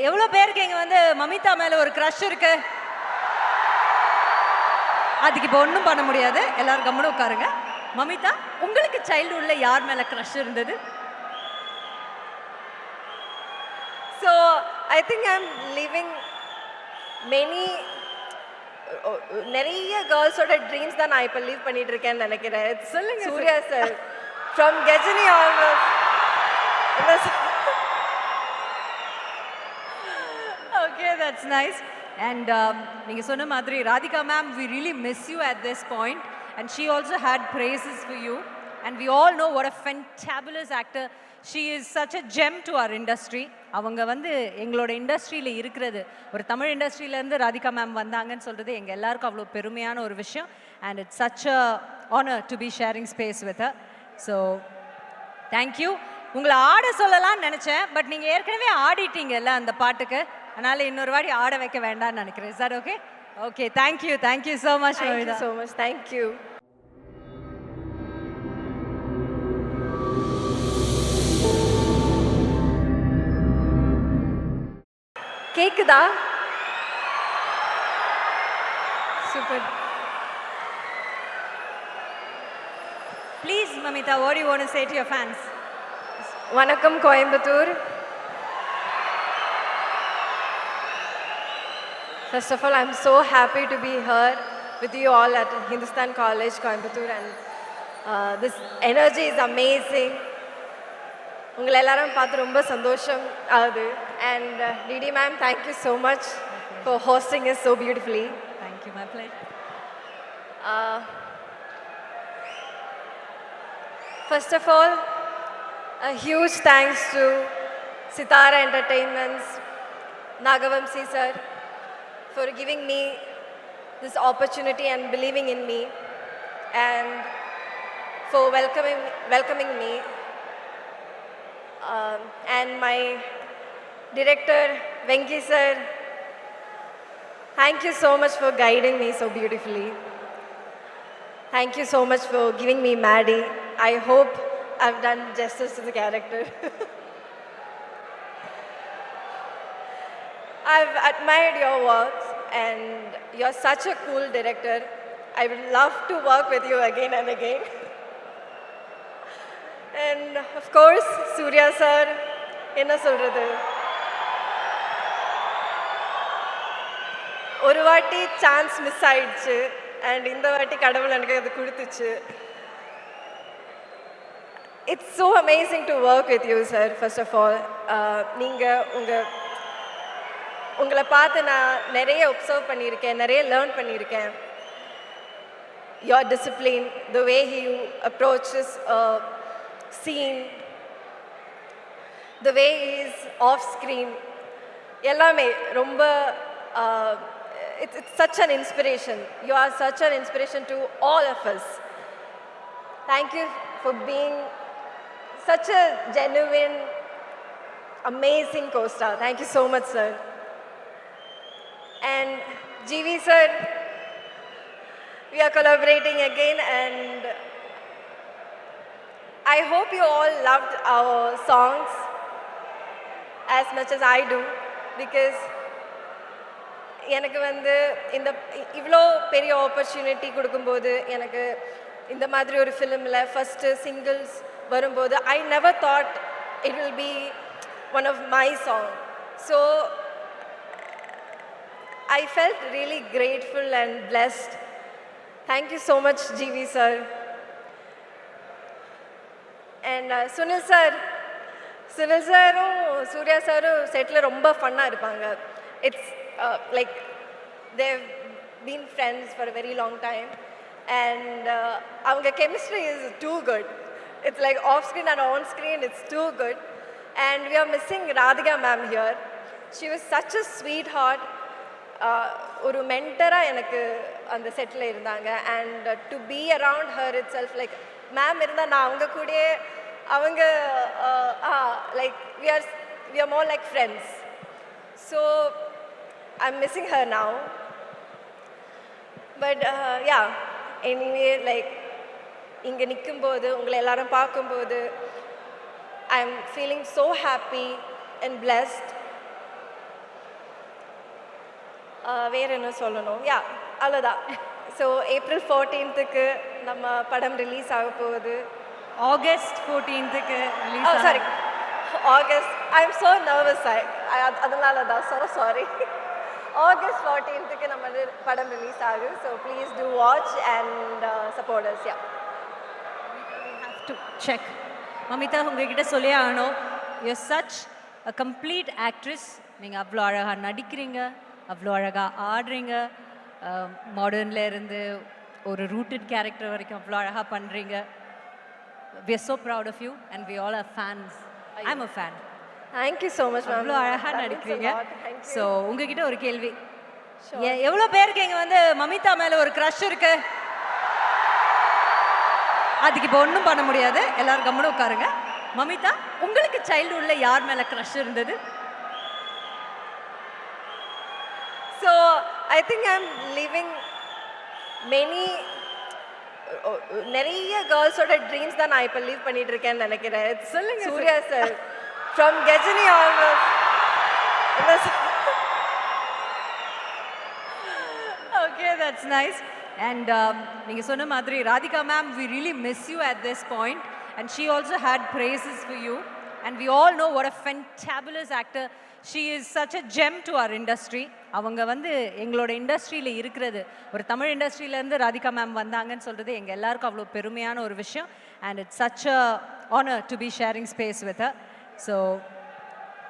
எவ்வளோ பேருக்கு இங்கே வந்து மமிதா மேலே ஒரு க்ரஷ் இருக்கு? அதுக்கு இப்போ ஒன்றும் பண்ண முடியாது, எல்லாரும் கம்முன்னு உட்காருங்க. மமிதா, உங்களுக்கு சைல்ட்ஹுட்டில் யார் மேலே க்ரஷ் இருந்தது? So I think I'm living many நிறைய கேர்ள்ஸோட ட்ரீம்ஸ் தான் நான் இப்போ லீவ் பண்ணிட்டு இருக்கேன்னு நினைக்கிறேன். சொல்லுங்க. Suriya sir from Ghajini almost. Okay, that's nice. And நீங்க சொன்ன மாதிரி Radhika ma'am, we really miss you at this point, and she also had praises for you, and we all know what a fantabulous actor she is. Such a gem to our industry. அவங்க வந்து எங்களோட இண்டஸ்ட்ரியில் இருக்கிறது, ஒரு Tamil இண்டஸ்ட்ரியிலேருந்து Radhika ma'am வந்தாங்கன்னு சொல்கிறது எங்கள் எல்லாருக்கும் அவ்வளோ பெருமையான ஒரு விஷயம். And it's such a honour to be sharing space with her. So thank you. உங்களை ஆட சொல்லலாம்னு நினச்சேன், பட் நீங்கள் ஏற்கனவே ஆடிட்டீங்கல்ல அந்த பாட்டுக்கு, அதனால் இன்னொரு வாட்டி ஆட வைக்க வேண்டாம்னு நினைக்கிறேன். Sir okay? Okay, thank you. Thank you so much. Thank you so much. Thank you. கேக்குதா? Super. Please, Mamitha, what do you want to say to your fans? வணக்கம் Coimbatore. First of all, I'm so happy to be here with you all at Hindustan College, Coimbatore, and this energy is amazing. உங்களை எல்லாரும் பார்த்து ரொம்ப சந்தோஷம் ஆகுது. And Didi ma'am, thank you so much for hosting us so beautifully. Thank you, my pleasure. First of all, a huge thanks to Sithara Entertainments, Naga Vamsi sir, for giving me this opportunity and believing in me, and for welcoming me. And my director, Venky sir, thank you so much for guiding me so beautifully. Thank you so much for giving me Maddie. I hope I've done justice to the character. I've admired your works, and you're such a cool director. I would love to work with you again and again. And of course, Surya sir, enna solradhu, oru vaati chance miss aiduchu, and indha vaati kadavul enakku adu kudutuchu. It's so amazing to work with you, sir. First of all, neenga ungala paathu na neriya observe pannirken, neriya learn pannirken. Your discipline, the way you approaches scene, the way he is off screen, ellame romba it's such an inspiration. You are such an inspiration to all of us. Thank you for being such a genuine, amazing co-star. Thank you so much, sir. And GV sir, we are collaborating again, and I hope you all loved our songs as much as I do, because எனக்கு வந்து இந்த இவ்வளோ பெரிய opportunity கொடுக்கும்போது, எனக்கு இந்த மாதிரி ஒரு ஃபிலிமில் ஃபஸ்ட்டு சிங்கிள்ஸ் வரும்போது, I never thought it will be one of my songs. So I felt really grateful and blessed. Thank you so much, GV sir. And Sunil sir, Surya sir settle ரொம்ப ஃபன்னாக இருப்பாங்க. It's like they've been friends for a very long time, and our chemistry is too good. It's like off screen and on screen, it's too good. And we are missing Radhika ma'am here. She was such a sweetheart. ஒரு மென்டராக எனக்கு அந்த settle இருந்தாங்க. And to be around her itself, like ma'am இருந்தால் நான் அவங்க கூடயே அவங்க like we are more like friends. So I'm missing her now. But yeah, anyway, like இங்கே நிற்கும்போது உங்களை எல்லாரும் பார்க்கும்போது I'm feeling so happy and blessed. வேறு என்ன சொல்லணும் யா அவ்வளோதான் ஸோ ஏப்ரல் 14க்கு நம்ம படம் ரிலீஸ் ஆக போகுது ஆகஸ்ட் 14க்கு release sorry August I am so nervous அதனால தான் ஸோ சாரி ஆகஸ்ட் 14க்கு நம்ம படம் ரிலீஸ் ஆகுது so please do watch and support us yeah have to check. Mamitha, உங்ககிட்ட சொல்லியே ஆகணும், you're such a complete actress. நீங்கள் அவ்வளோ அழகாக நடிக்கிறீங்க, அவ்வளோ அழகாக ஆடுறீங்க, மாடர்னில் இருந்து ஒரு ரூட்டட் கேரக்டர் வரைக்கும் அவ்வளோ அழகாக பண்ணுறீங்க. We are so proud of you and we all are fans. I'm a fan. Thank you so much, ma'am. அவ்வளோ அழகாக நடிக்கிறீங்க. ஸோ உங்ககிட்ட ஒரு கேள்வி, எவ்வளோ பேருக்கு இங்கே வந்து மமிதா மேலே ஒரு க்ரஷ் இருக்கு? அதுக்கு இப்போ ஒன்றும் பண்ண முடியாது, எல்லாரும் கம்முன்னு உட்காருங்க. மமிதா, உங்களுக்கு சைல்டுஹுட்ல யார் மேலே க்ரஷ் இருந்தது? So I think I am living நிறைய கேர்ள்ஸோட ட்ரீம்ஸ் தான் நான் இப்போ லீவ் பண்ணிட்டு இருக்கேன்னு நினைக்கிறேன். சொல்லுங்க. Suriya sir from Ghajini Okay, that's nice. And நீங்க சொன்ன மாதிரி Radhika ma'am, we really miss you at this point, and she also had praises for you, and we all know what a fantabulous actor she is. Such a gem to our industry. அவங்க வந்து எங்களோட இண்டஸ்ட்ரியில் இருக்கிறது, ஒரு Tamil இண்டஸ்ட்ரியிலேருந்து Radhika ma'am வந்தாங்கன்னு சொல்கிறது எங்கள் எல்லாருக்கும் அவ்வளோ பெருமையான ஒரு விஷயம். And it's such a honor to be sharing space with her. So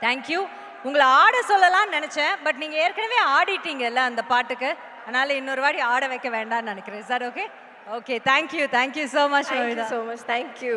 thank you. உங்களை ஆட சொல்லலாம்னு நினச்சேன், பட் நீங்கள் ஏற்கனவே ஆடிட்டீங்கல்ல அந்த பாட்டுக்கு, அதனால் இன்னொரு வாட்டி ஆட வைக்க வேண்டாம்னு நினைக்கிறேன். Is that okay? Okay, thank you so much. Thank you so much. Thank you.